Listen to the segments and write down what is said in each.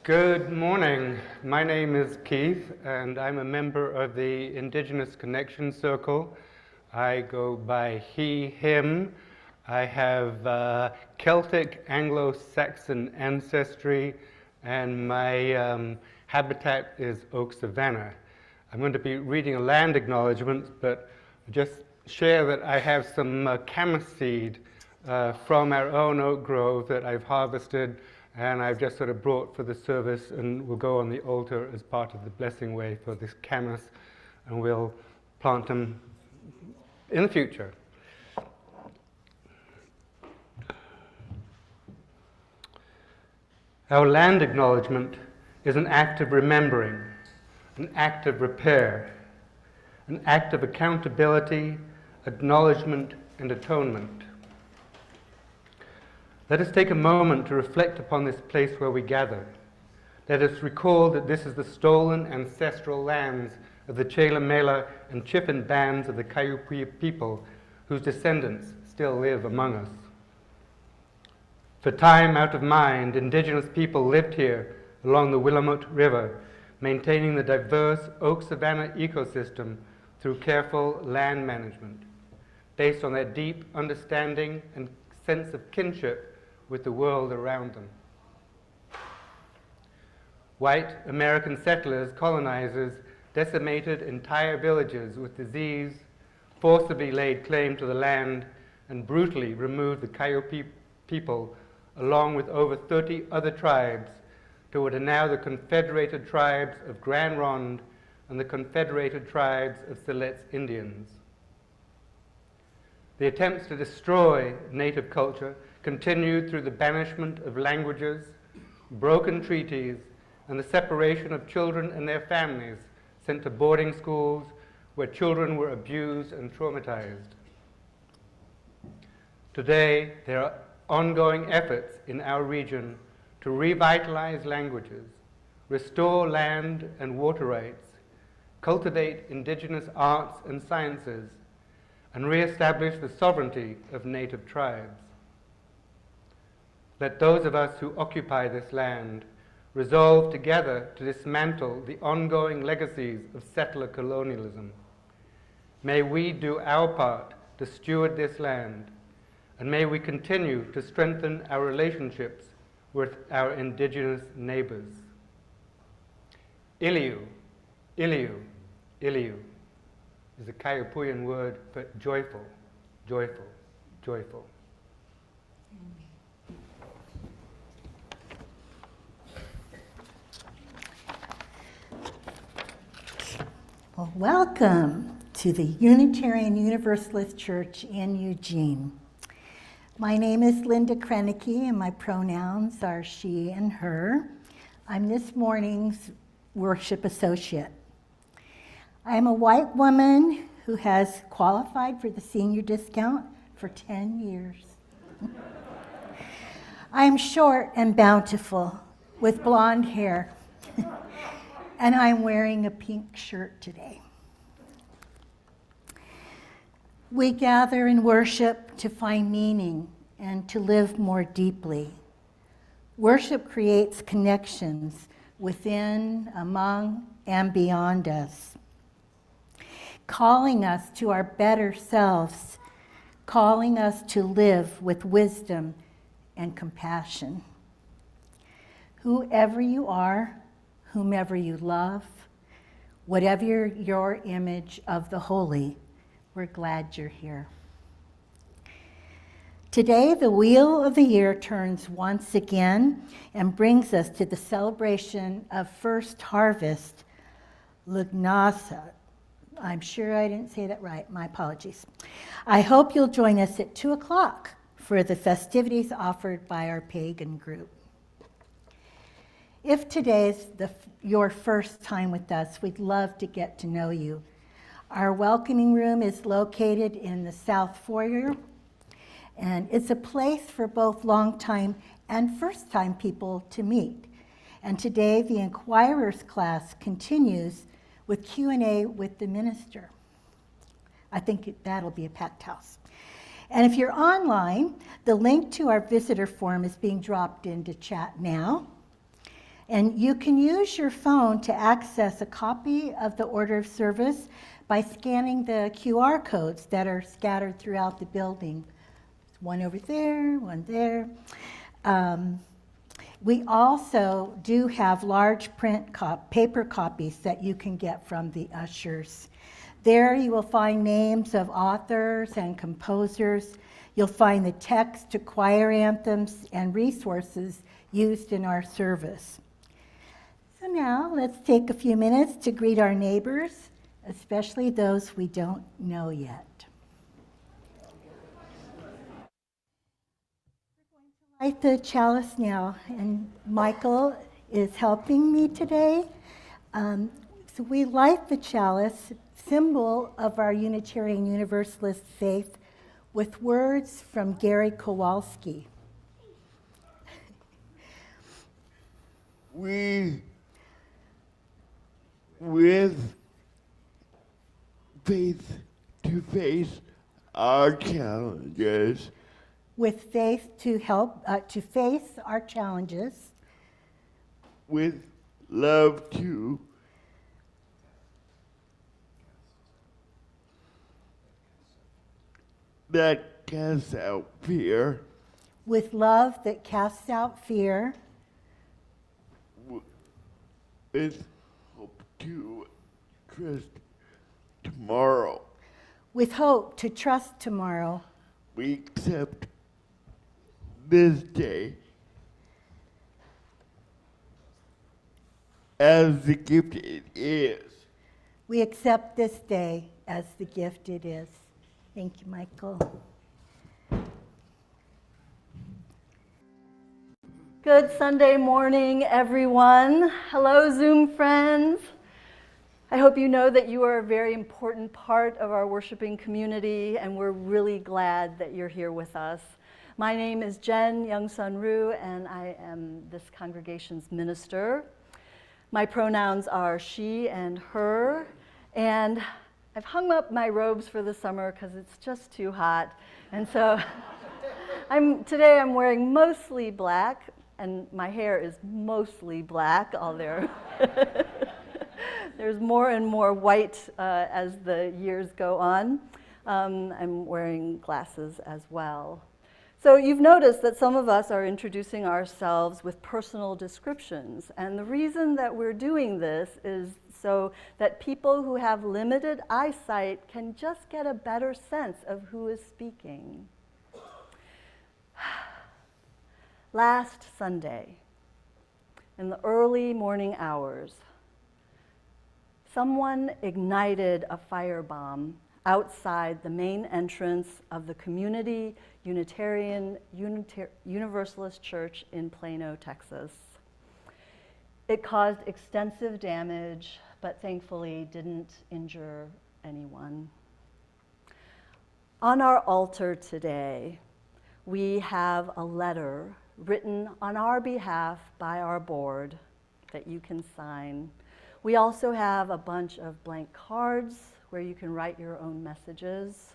Good morning. My name is Keith, and I'm a member of the Indigenous Connection Circle. I go by he, him. I have Celtic, Anglo-Saxon ancestry, and my habitat is oak savanna. I'm going to be reading a land acknowledgement, but just share that I have some camas seed from our own oak grove that I've harvested, and I've just sort of brought for the service and will go on the altar as part of the blessing way for this camas, and we'll plant them in the future. Our land acknowledgement is an act of remembering, an act of repair, an act of accountability, acknowledgement, and atonement. Let us take a moment to reflect upon this place where we gather. Let us recall that this is the stolen ancestral lands of the Chela Mela and Chipin bands of the Kayupi people, whose descendants still live among us. For time out of mind, indigenous people lived here along the Willamette River, maintaining the diverse oak savanna ecosystem through careful land management, based on their deep understanding and sense of kinship with the world around them. White American settlers, colonizers, decimated entire villages with disease, forcibly laid claim to the land, and brutally removed the Kayupi people, along with over 30 other tribes, to what are now the Confederated Tribes of Grand Ronde and the Confederated Tribes of Siletz Indians. The attempts to destroy native culture continued through the banishment of languages, broken treaties, and the separation of children and their families sent to boarding schools where children were abused and traumatized. Today, there are ongoing efforts in our region to revitalize languages, restore land and water rights, cultivate indigenous arts and sciences, and reestablish the sovereignty of native tribes. Let those of us who occupy this land resolve together to dismantle the ongoing legacies of settler colonialism. May we do our part to steward this land, and may we continue to strengthen our relationships with our indigenous neighbors. Iliu, Iliu, Iliu is a Kayupuyan word for joyful, joyful, joyful. Well, welcome to the Unitarian Universalist Church in Eugene. My name is Linda Krenneke, and my pronouns are she and her. I'm this morning's worship associate. I am a white woman who has qualified for the senior discount for 10 years. I'm short and bountiful with blonde hair. And I'm wearing a pink shirt today. We gather in worship to find meaning and to live more deeply. Worship creates connections within, among, and beyond us, calling us to our better selves, calling us to live with wisdom and compassion. Whoever you are, whomever you love, whatever your image of the holy, we're glad you're here. Today, the wheel of the year turns once again and brings us to the celebration of first harvest, Lugnasa. I'm sure I didn't say that right, my apologies. I hope you'll join us at 2 o'clock for the festivities offered by our pagan group. If today is your first time with us, we'd love to get to know you. Our welcoming room is located in the South Foyer, and it's a place for both long-time and first-time people to meet. And today, the Inquirers class continues with Q&A with the minister. I think that'll be a packed house. And if you're online, the link to our visitor form is being dropped into chat now. And you can use your phone to access a copy of the order of service by scanning the QR codes that are scattered throughout the building. One over there, one there. We also do have large paper copies that you can get from the ushers. There you will find names of authors and composers. You'll find the text to choir anthems and resources used in our service. So now let's take a few minutes to greet our neighbors, especially those we don't know yet. Light the chalice now, and Michael is helping me today. So we light the chalice, symbol of our Unitarian Universalist faith, with words from Gary Kowalski. We, with faith to face our challenges, With faith to help to face our challenges, with love to that casts out fear, with love that casts out fear, with hope to trust tomorrow. with hope to trust tomorrow. We accept this day as the gift it is. We accept this day as the gift it is. Thank you, Michael. Good Sunday morning, everyone. Hello, Zoom friends. I hope you know that you are a very important part of our worshiping community, and we're really glad that you're here with us. My name is Jen Youngsun, and I am this congregation's minister. My pronouns are she and her, and I've hung up my robes for the summer because it's just too hot. And so today I'm wearing mostly black, and my hair is mostly black, although there's more and more white as the years go on. I'm wearing glasses as well. So you've noticed that some of us are introducing ourselves with personal descriptions, and the reason that we're doing this is so that people who have limited eyesight can just get a better sense of who is speaking. Last Sunday, in the early morning hours, someone ignited a firebomb outside the main entrance of the Community Unitarian Universalist Church in Plano, Texas. It caused extensive damage, but thankfully didn't injure anyone. On our altar today, we have a letter written on our behalf by our board that you can sign. We also have a bunch of blank cards where you can write your own messages.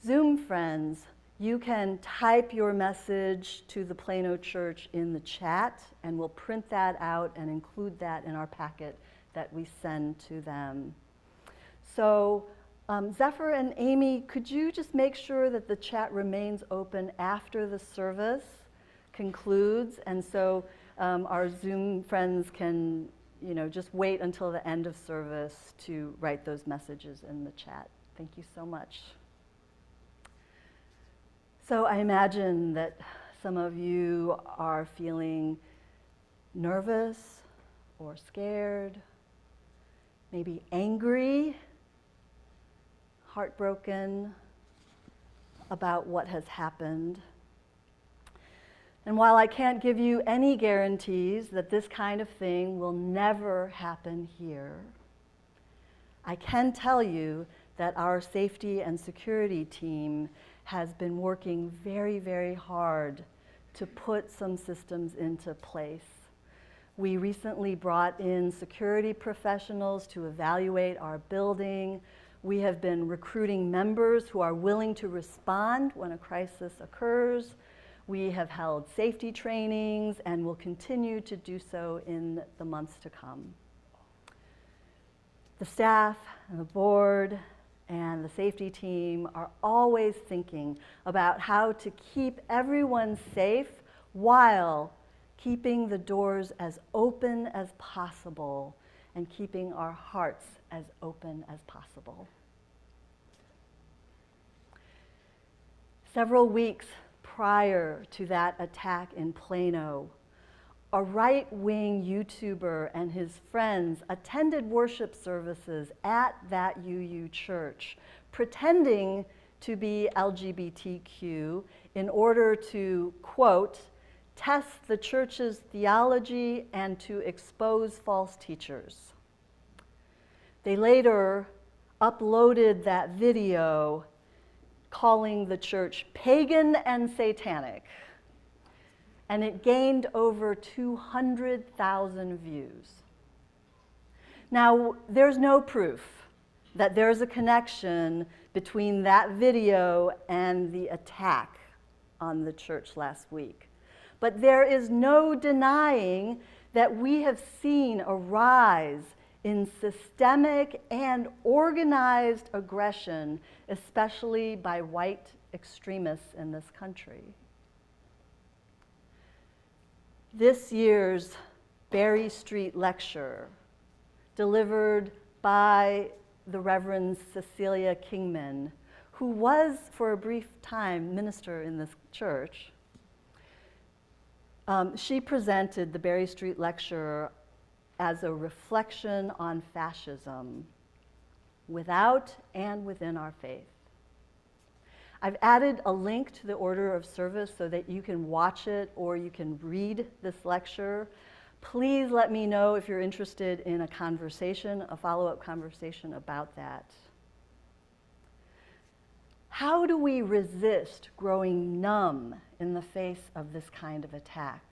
Zoom friends, you can type your message to the Plano Church in the chat, and we'll print that out and include that in our packet that we send to them. So Zephyr and Amy, could you just make sure that the chat remains open after the service concludes, and so our Zoom friends can just wait until the end of service to write those messages in the chat. Thank you so much. So I imagine that some of you are feeling nervous or scared, maybe angry, heartbroken about what has happened. And while I can't give you any guarantees that this kind of thing will never happen here, I can tell you that our safety and security team has been working very, very hard to put some systems into place. We recently brought in security professionals to evaluate our building. We have been recruiting members who are willing to respond when a crisis occurs. We have held safety trainings and will continue to do so in the months to come. The staff and the board and the safety team are always thinking about how to keep everyone safe while keeping the doors as open as possible and keeping our hearts as open as possible. Several weeks prior to that attack in Plano, a right-wing YouTuber and his friends attended worship services at that UU church, pretending to be LGBTQ in order to, quote, test the church's theology and to expose false teachers. They later uploaded that video calling the church pagan and satanic, and it gained over 200,000 views. Now, there's no proof that there's a connection between that video and the attack on the church last week. But there is no denying that we have seen a rise in systemic and organized aggression, especially by white extremists in this country. This year's Berry Street lecture, delivered by the Reverend Cecilia Kingman, who was for a brief time minister in this church, she presented the Berry Street lecture as a reflection on fascism without and within our faith. I've added a link to the order of service so that you can watch it or you can read this lecture. Please let me know if you're interested in a conversation, a follow-up conversation about that. How do we resist growing numb in the face of this kind of attack?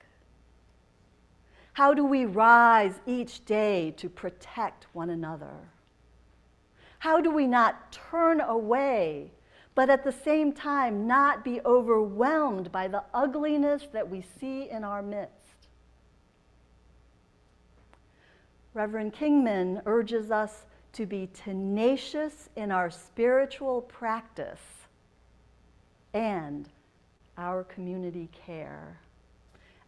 How do we rise each day to protect one another? How do we not turn away, but at the same time not be overwhelmed by the ugliness that we see in our midst? Reverend Kingman urges us to be tenacious in our spiritual practice and our community care.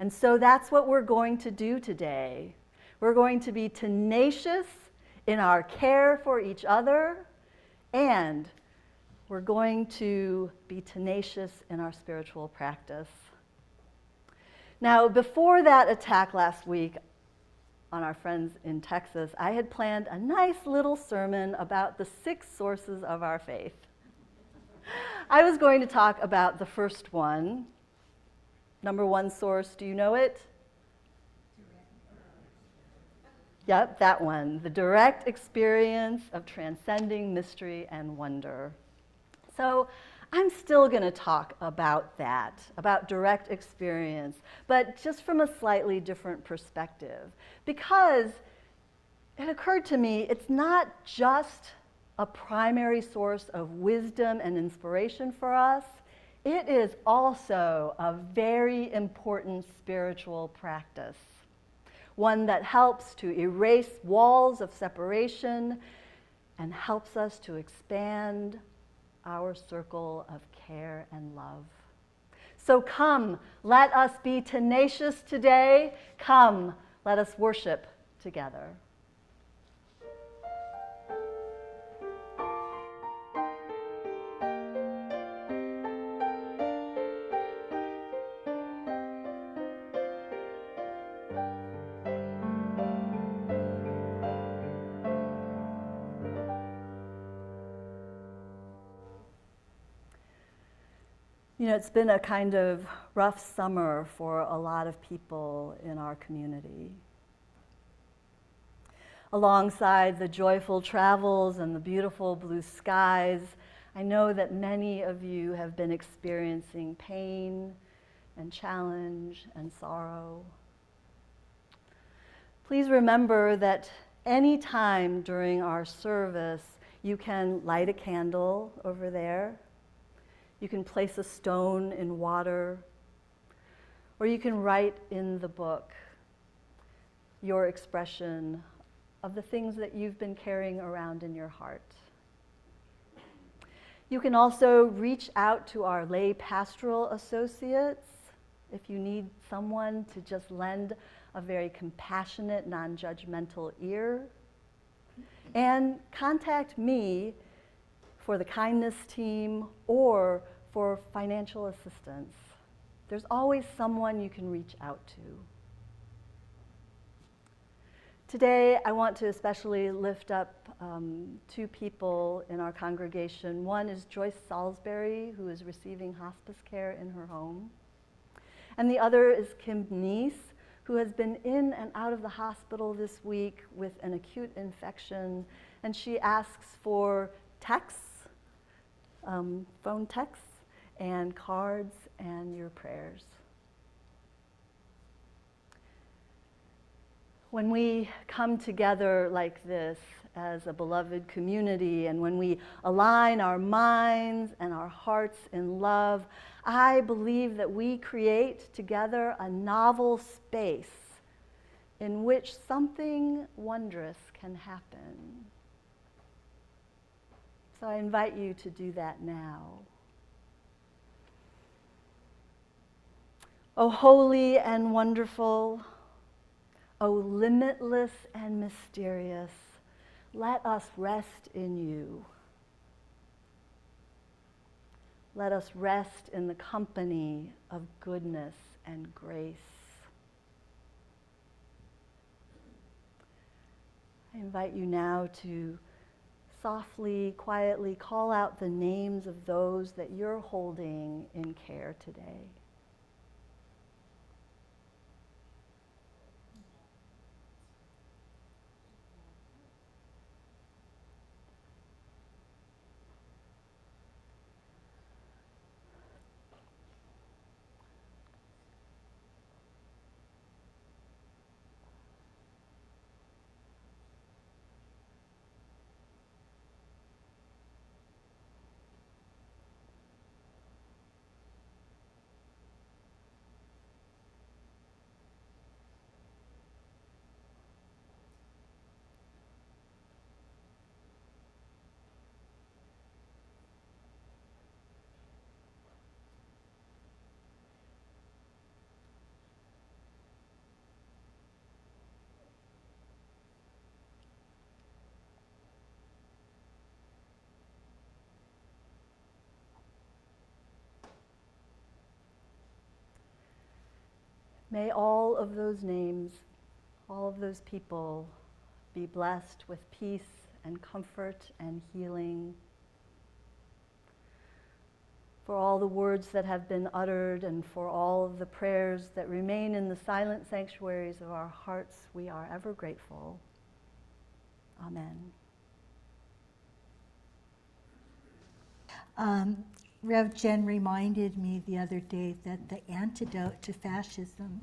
And so that's what we're going to do today. We're going to be tenacious in our care for each other, and we're going to be tenacious in our spiritual practice. Now, before that attack last week on our friends in Texas, I had planned a nice little sermon about the 6 sources of our faith. I was going to talk about the first one. Number 1 source, do you know it? Yep, that one. The direct experience of transcending mystery and wonder. So I'm still going to talk about that, about direct experience, but just from a slightly different perspective. Because it occurred to me, it's not just a primary source of wisdom and inspiration for us. It is also a very important spiritual practice, one that helps to erase walls of separation and helps us to expand our circle of care and love. So come, let us be tenacious today. Come, let us worship together. You know, it's been a kind of rough summer for a lot of people in our community. Alongside the joyful travels and the beautiful blue skies, I know that many of you have been experiencing pain and challenge and sorrow. Please remember that any time during our service, you can light a candle over there. You can place a stone in water. or you can write in the book your expression of the things that you've been carrying around in your heart. You can also reach out to our lay pastoral associates if you need someone to just lend a very compassionate, non-judgmental ear. And contact me for the kindness team or for financial assistance. There's always someone you can reach out to. Today, I want to especially lift up two people in our congregation. One is Joyce Salisbury, who is receiving hospice care in her home. And the other is Kim Neese, who has been in and out of the hospital this week with an acute infection. And she asks for texts, phone texts, and cards, and your prayers. When we come together like this as a beloved community, and when we align our minds and our hearts in love, I believe that we create together a novel space in which something wondrous can happen. So I invite you to do that now. O holy and wonderful, O limitless and mysterious, let us rest in you. Let us rest in the company of goodness and grace. I invite you now to softly, quietly call out the names of those that you're holding in care today. May all of those names, all of those people be blessed with peace and comfort and healing. For all the words that have been uttered and for all of the prayers that remain in the silent sanctuaries of our hearts, we are ever grateful. Amen. Rev Jen reminded me the other day that the antidote to fascism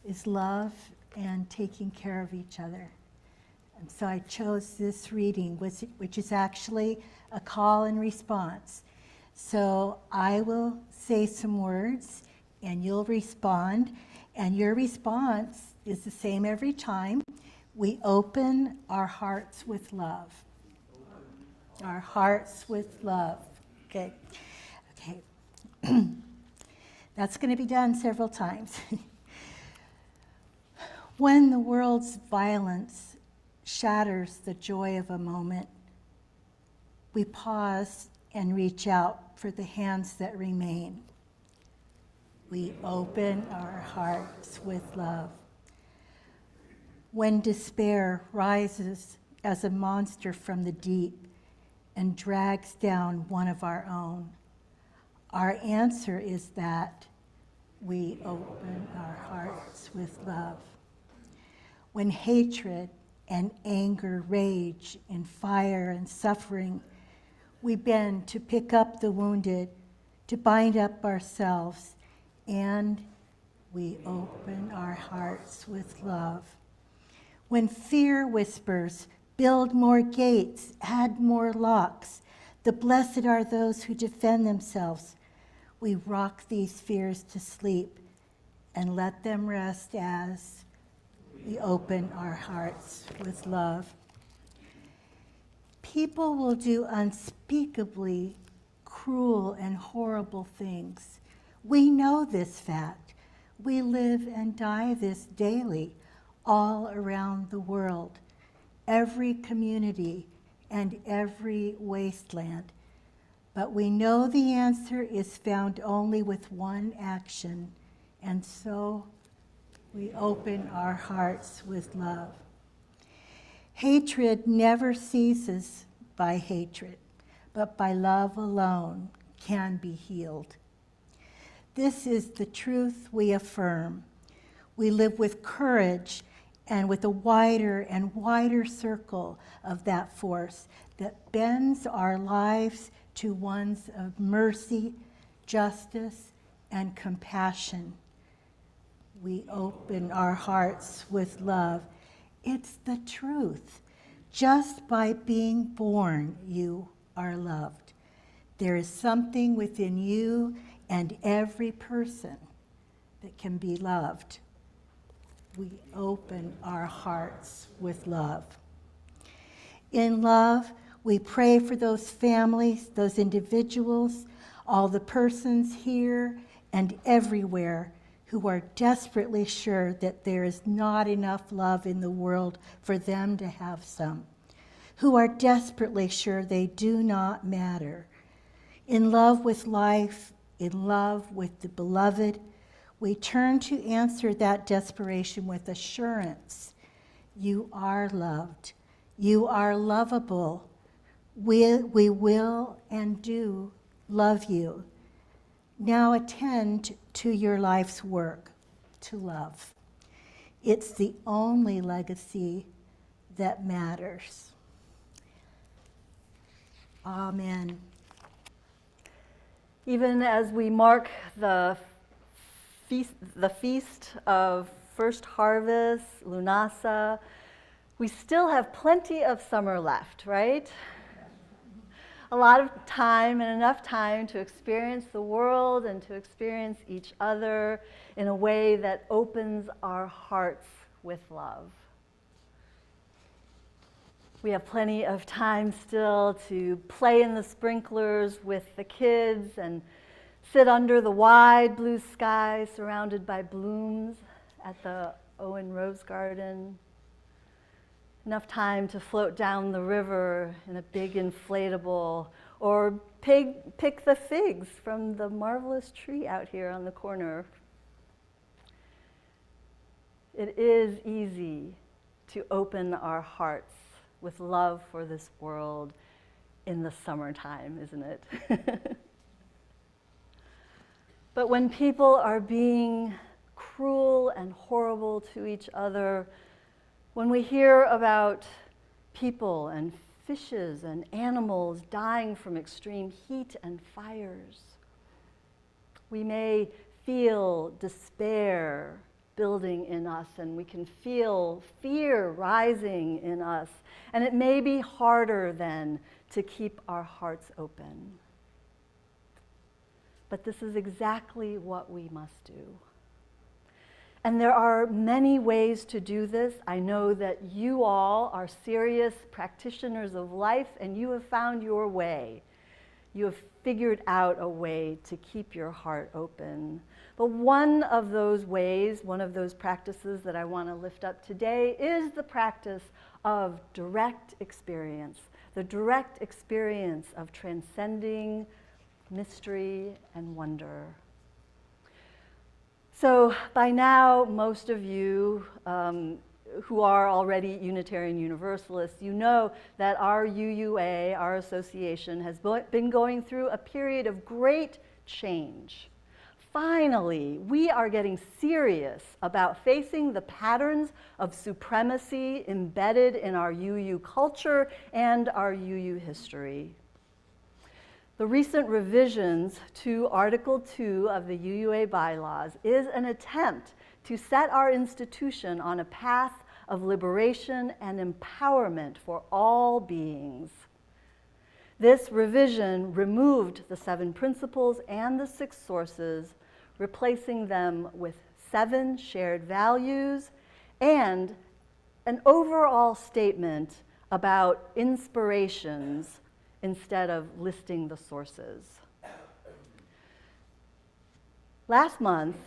is love and taking care of each other. And so I chose this reading, which is actually a call and response. So I will say some words and you'll respond, and your response is the same every time. We open our hearts with love. Our hearts with love. Okay. Okay. That's going to be done several times. When the world's violence shatters the joy of a moment, we pause and reach out for the hands that remain. We open our hearts with love. When despair rises as a monster from the deep and drags down one of our own, our answer is that we open our hearts with love. When hatred and anger rage in fire and suffering, we bend to pick up the wounded, to bind up ourselves, and we open our hearts with love. When fear whispers, build more gates, add more locks, the blessed are those who defend themselves, we rock these fears to sleep and let them rest as we open our hearts with love. People will do unspeakably cruel and horrible things. We know this fact. We live and die this daily all around the world, every community and every wasteland. But we know the answer is found only with one action, and so we open our hearts with love. Hatred never ceases by hatred, but by love alone can be healed. This is the truth we affirm. We live with courage and with a wider and wider circle of that force that bends our lives to ones of mercy, justice, and compassion. We open our hearts with love. It's the truth. Just by being born, you are loved. There is something within you and every person that can be loved. We open our hearts with love. In love, we pray for those families, those individuals, all the persons here and everywhere who are desperately sure that there is not enough love in the world for them to have some, who are desperately sure they do not matter. In love with life, in love with the beloved, we turn to answer that desperation with assurance. You are loved. You are lovable. We will and do love you. Now attend to your life's work, to love. It's the only legacy that matters. Amen. Even as we mark the feast of first harvest, Lunasa, we still have plenty of summer left, right? A lot of time and enough time to experience the world and to experience each other in a way that opens our hearts with love. We have plenty of time still to play in the sprinklers with the kids and sit under the wide blue sky surrounded by blooms at the Owen Rose Garden. Enough time to float down the river in a big inflatable or pick the figs from the marvelous tree out here on the corner. It is easy to open our hearts with love for this world in the summertime, isn't it? But when people are being cruel and horrible to each other, when we hear about people and fishes and animals dying from extreme heat and fires, we may feel despair building in us, and we can feel fear rising in us, and it may be harder then to keep our hearts open. But this is exactly what we must do. And there are many ways to do this. I know that you all are serious practitioners of life, and you have found your way. You have figured out a way to keep your heart open. But one of those ways, one of those practices that I want to lift up today is the practice of direct experience, the direct experience of transcending mystery and wonder. So by now, most of you who are already Unitarian Universalists, you know that our UUA, our association, has been going through a period of great change. Finally, we are getting serious about facing the patterns of supremacy embedded in our UU culture and our UU history. The recent revisions to Article 2 of the UUA bylaws is an attempt to set our institution on a path of liberation and empowerment for all beings. This revision removed the 7 principles and the 6 sources, replacing them with 7 shared values, and an overall statement about inspirations instead of listing the sources. Last month,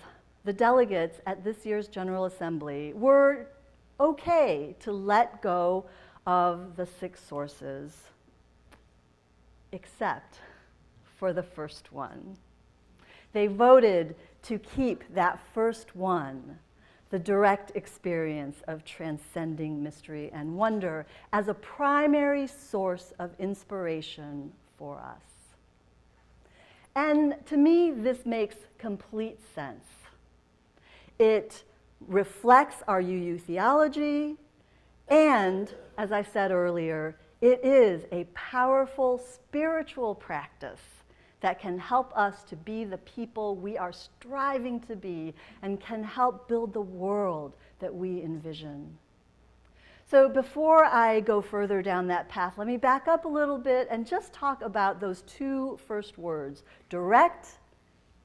the delegates at this year's General Assembly were okay to let go of the 6 sources, except for the first one. They voted to keep that first one, the direct experience of transcending mystery and wonder, as a primary source of inspiration for us. And to me, this makes complete sense. It reflects our UU theology, and, as I said earlier, it is a powerful spiritual practice that can help us to be the people we are striving to be and can help build the world that we envision. So before I go further down that path, let me back up a little bit and just talk about those 2 first words, direct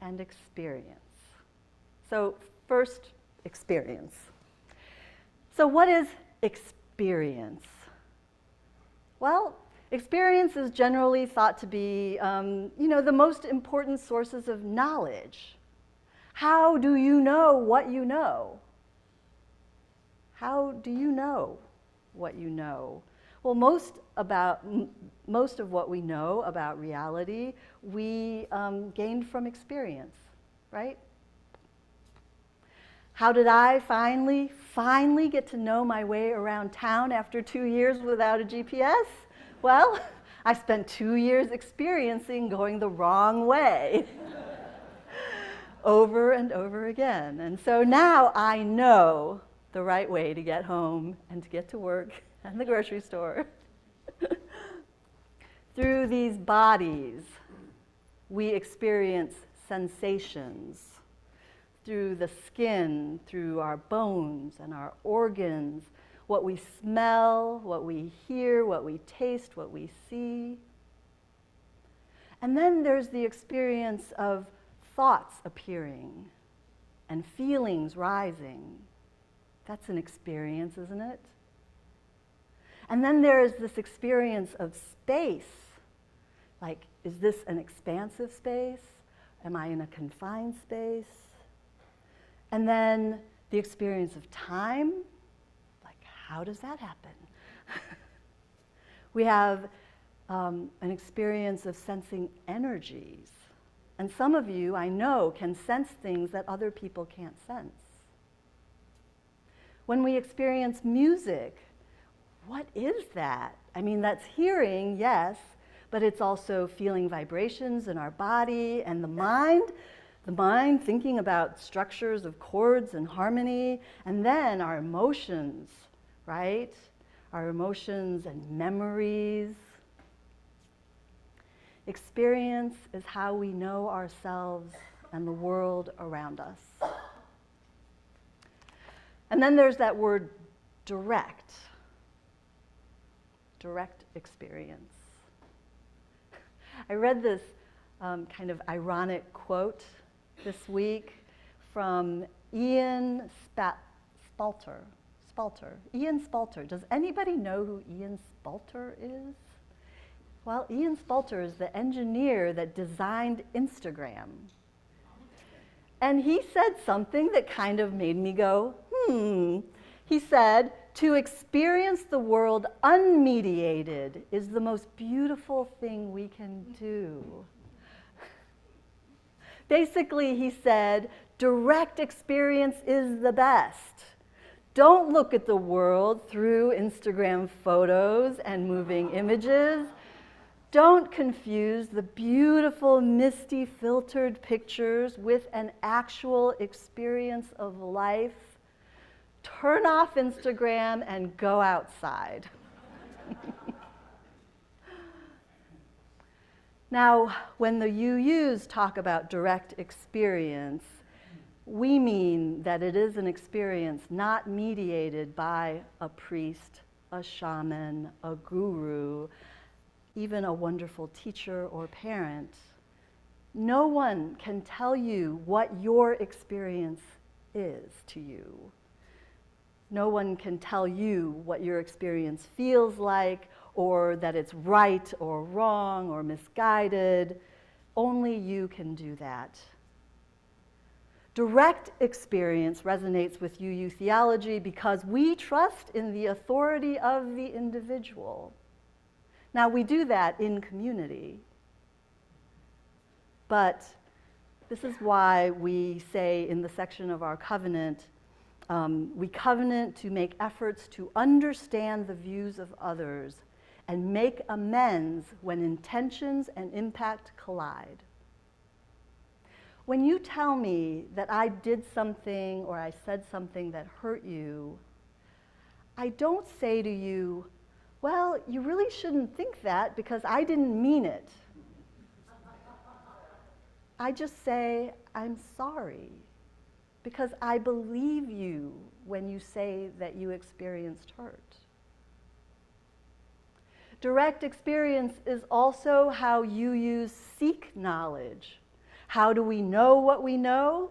and experience. So first, experience. So what is experience? Well, experience is generally thought to be, the most important sources of knowledge. How do you know what you know? How do you know what you know? Well, most of what we know about reality, we gained from experience, right? How did I finally get to know my way around town after 2 years without a GPS? Well, I spent 2 years experiencing going the wrong way over and over again. And so now I know the right way to get home and to get to work and the grocery store. Through these bodies, we experience sensations. Through the skin, through our bones and our organs, what we smell, what we hear, what we taste, what we see. And then there's the experience of thoughts appearing and feelings rising. That's an experience, isn't it? And then there is this experience of space. Like, is this an expansive space? Am I in a confined space? And then the experience of time, like how does that happen? We have an experience of sensing energies. And some of you, I know, can sense things that other people can't sense. When we experience music, what is that? I mean, that's hearing, yes, but it's also feeling vibrations in our body and the mind thinking about structures of chords and harmony, and then our emotions, right? Our emotions and memories. Experience is how we know ourselves and the world around us. And then there's that word direct. Direct experience. I read this kind of ironic quote this week from Ian Spalter. Ian Spalter. Does anybody know who Ian Spalter is? Well, Ian Spalter is the engineer that designed Instagram. And he said something that kind of made me go, He said, "To experience the world unmediated is the most beautiful thing we can do." Basically, he said, direct experience is the best. Don't look at the world through Instagram photos and moving images. Don't confuse the beautiful, misty, filtered pictures with an actual experience of life. Turn off Instagram and go outside. Now, when the UUs talk about direct experience, we mean that it is an experience not mediated by a priest, a shaman, a guru, even a wonderful teacher or parent. No one can tell you what your experience is to you. No one can tell you what your experience feels like, or that it's right or wrong or misguided. Only you can do that. Direct experience resonates with UU theology because we trust in the authority of the individual. Now, we do that in community, but this is why we say in the section of our covenant, we covenant to make efforts to understand the views of others and make amends when intentions and impact collide. When you tell me that I did something or I said something that hurt you, I don't say to you, well, you really shouldn't think that because I didn't mean it. I just say, I'm sorry, because I believe you when you say that you experienced hurt. Direct experience is also how UUs seek knowledge. How do we know what we know?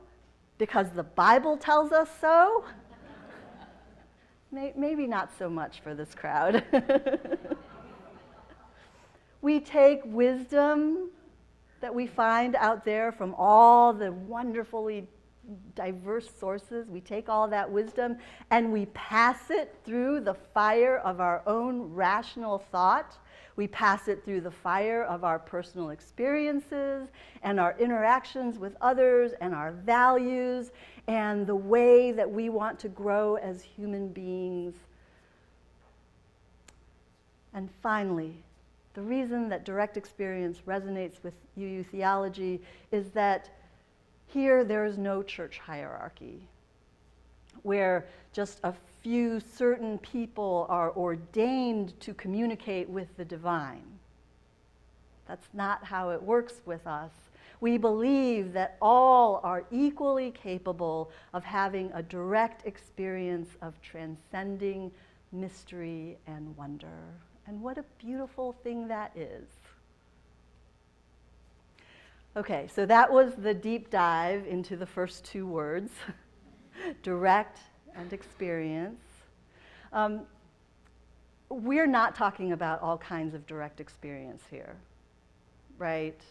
Because the Bible tells us so? Maybe not so much for this crowd. We take wisdom that we find out there from all the wonderfully diverse sources. We take all that wisdom and we pass it through the fire of our own rational thought. We pass it through the fire of our personal experiences and our interactions with others and our values and the way that we want to grow as human beings. And finally, the reason that direct experience resonates with UU theology is that here there is no church hierarchy, where just a few certain people are ordained to communicate with the divine. That's not how it works with us. We believe that all are equally capable of having a direct experience of transcending mystery and wonder. And what a beautiful thing that is. Okay, so that was the deep dive into the first two words, direct and experience. We're not talking about all kinds of direct experience here, right?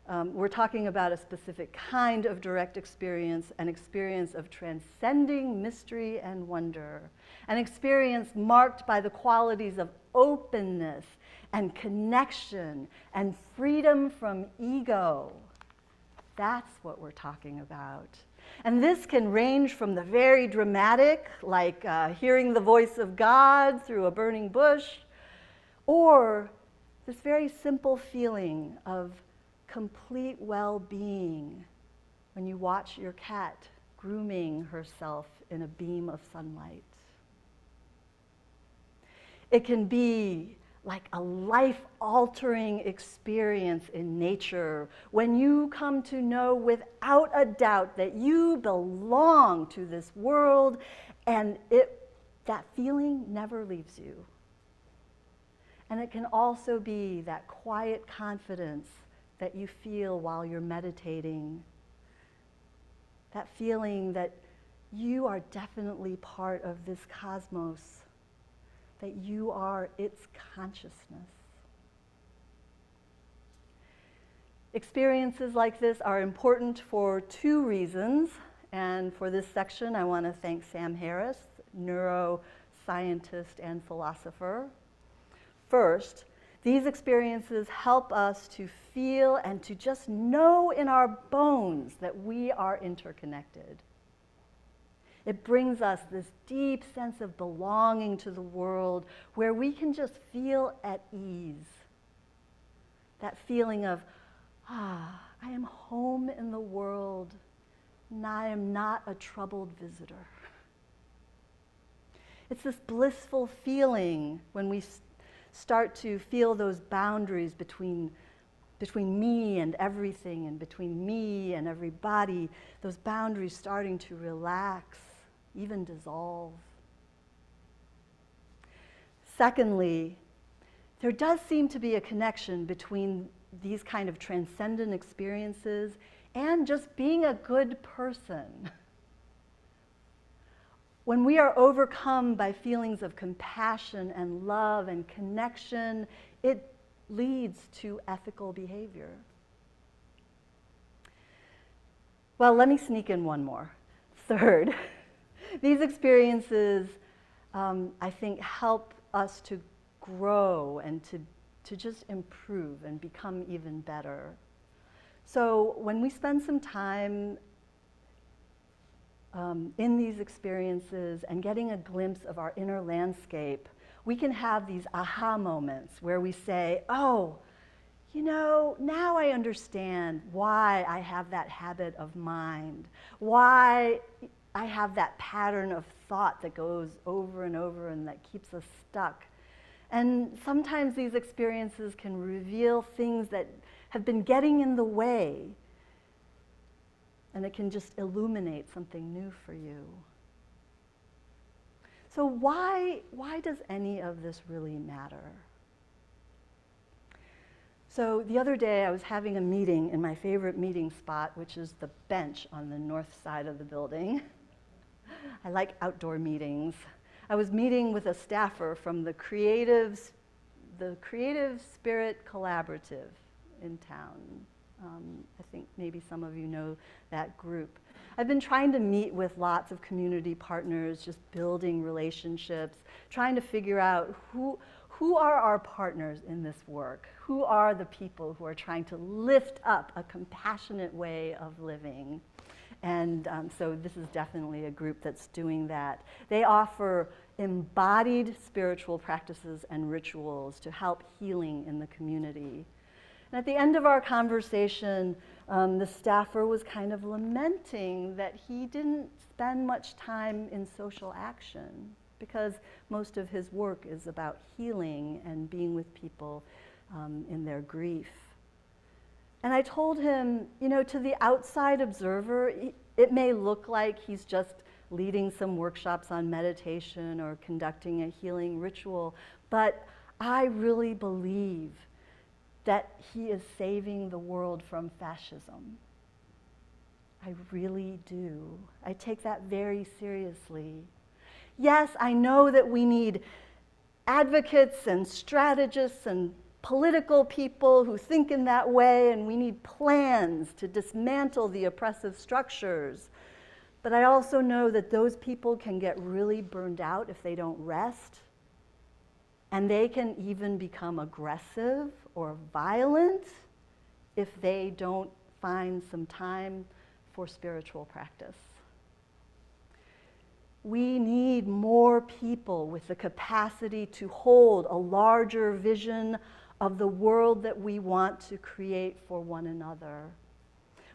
We're talking about a specific kind of direct experience, an experience of transcending mystery and wonder, an experience marked by the qualities of openness and connection and freedom from ego. That's what we're talking about. And this can range from the very dramatic, like hearing the voice of God through a burning bush, or this very simple feeling of complete well-being when you watch your cat grooming herself in a beam of sunlight. It can be like a life-altering experience in nature when you come to know without a doubt that you belong to this world, and that feeling never leaves you. And it can also be that quiet confidence that you feel while you're meditating, that feeling that you are definitely part of this cosmos, that you are its consciousness. Experiences like this are important for two reasons, and for this section I want to thank Sam Harris, neuroscientist and philosopher. First, these experiences help us to feel and to just know in our bones that we are interconnected. It brings us this deep sense of belonging to the world where we can just feel at ease. That feeling of, I am home in the world and I am not a troubled visitor. It's this blissful feeling when we start to feel those boundaries between me and everything and between me and everybody, those boundaries starting to relax, even dissolve. Secondly, there does seem to be a connection between these kind of transcendent experiences and just being a good person. When we are overcome by feelings of compassion and love and connection, it leads to ethical behavior. Well, let me sneak in one more. Third, these experiences, I think, help us to grow and to just improve and become even better. So when we spend some time in these experiences and getting a glimpse of our inner landscape, we can have these aha moments where we say, oh, you know, now I understand why I have that habit of mind, why I have that pattern of thought that goes over and over and that keeps us stuck. And sometimes these experiences can reveal things that have been getting in the way, and it can just illuminate something new for you. So why does any of this really matter? So the other day I was having a meeting in my favorite meeting spot, which is the bench on the north side of the building. I like outdoor meetings. I was meeting with a staffer from the Creative Spirit Collaborative in town. I think maybe some of you know that group. I've been trying to meet with lots of community partners, just building relationships, trying to figure out who are our partners in this work? Who are the people who are trying to lift up a compassionate way of living? And so this is definitely a group that's doing that. They offer embodied spiritual practices and rituals to help healing in the community. And at the end of our conversation, the staffer was kind of lamenting that he didn't spend much time in social action because most of his work is about healing and being with people in their grief. And I told him, you know, to the outside observer, it may look like he's just leading some workshops on meditation or conducting a healing ritual, but I really believe that he is saving the world from fascism. I really do. I take that very seriously. Yes, I know that we need advocates and strategists and political people who think in that way, and we need plans to dismantle the oppressive structures. But I also know that those people can get really burned out if they don't rest, and they can even become aggressive or violent if they don't find some time for spiritual practice. We need more people with the capacity to hold a larger vision of the world that we want to create for one another.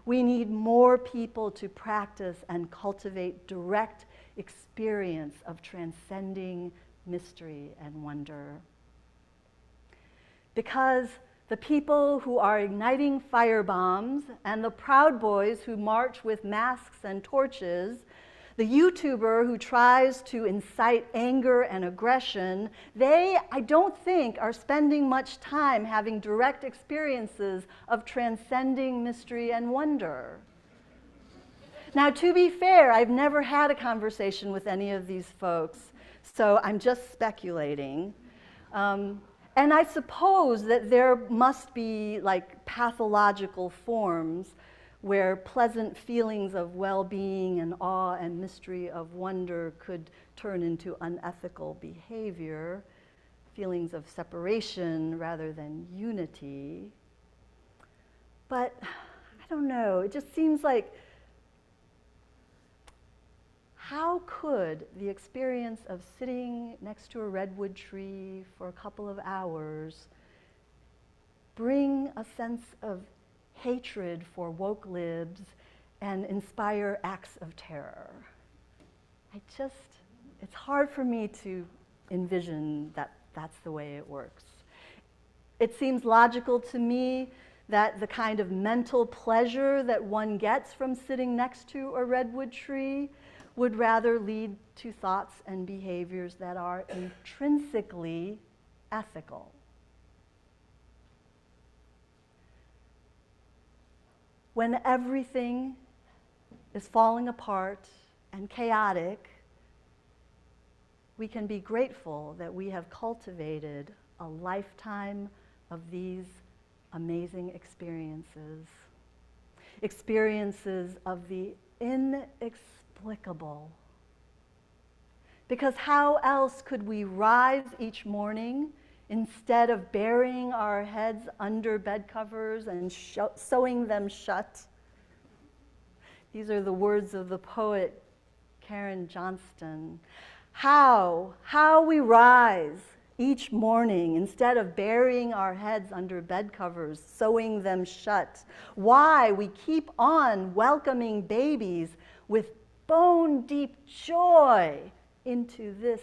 We need more people to practice and cultivate direct experience of transcending mystery and wonder. Because the people who are igniting firebombs and the Proud Boys who march with masks and torches, the YouTuber who tries to incite anger and aggression, they, I don't think, are spending much time having direct experiences of transcending mystery and wonder. Now, to be fair, I've never had a conversation with any of these folks, so I'm just speculating. And I suppose that there must be like pathological forms where pleasant feelings of well-being and awe and mystery of wonder could turn into unethical behavior, feelings of separation rather than unity. But I don't know, it just seems like, how could the experience of sitting next to a redwood tree for a couple of hours bring a sense of hatred for woke libs and inspire acts of terror? It's hard for me to envision that that's the way it works. It seems logical to me that the kind of mental pleasure that one gets from sitting next to a redwood tree would rather lead to thoughts and behaviors that are intrinsically ethical. When everything is falling apart and chaotic, we can be grateful that we have cultivated a lifetime of these amazing experiences. Experiences of the inexplicable. Because how else could we rise each morning instead of burying our heads under bed covers and sewing them shut? These are the words of the poet Karen Johnston. How we rise each morning instead of burying our heads under bed covers, sewing them shut. Why we keep on welcoming babies with bone-deep joy into this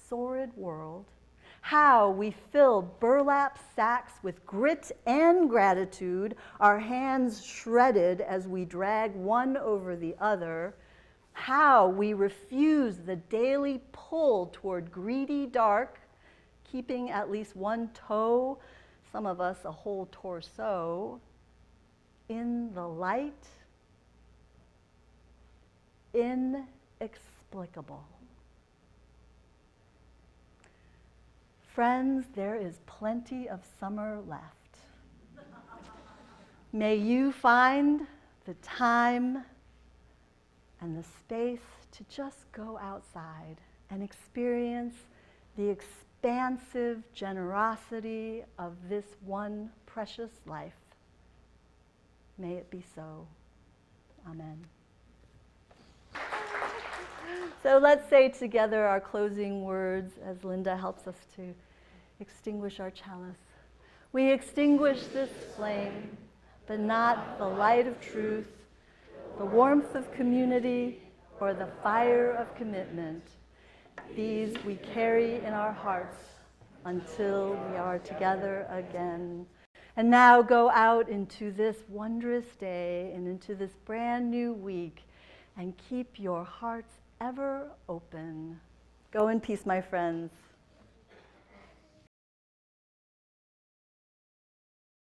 sordid world. How we fill burlap sacks with grit and gratitude, our hands shredded as we drag one over the other. How we refuse the daily pull toward greedy dark, keeping at least one toe, some of us a whole torso, in the light, inexplicable. Friends, there is plenty of summer left. May you find the time and the space to just go outside and experience the expansive generosity of this one precious life. May it be so. Amen. So let's say together our closing words as Linda helps us to extinguish our chalice. We extinguish this flame, but not the light of truth, the warmth of community, or the fire of commitment. These we carry in our hearts until we are together again. And now go out into this wondrous day and into this brand new week and keep your hearts ever open. Go in peace, my friends.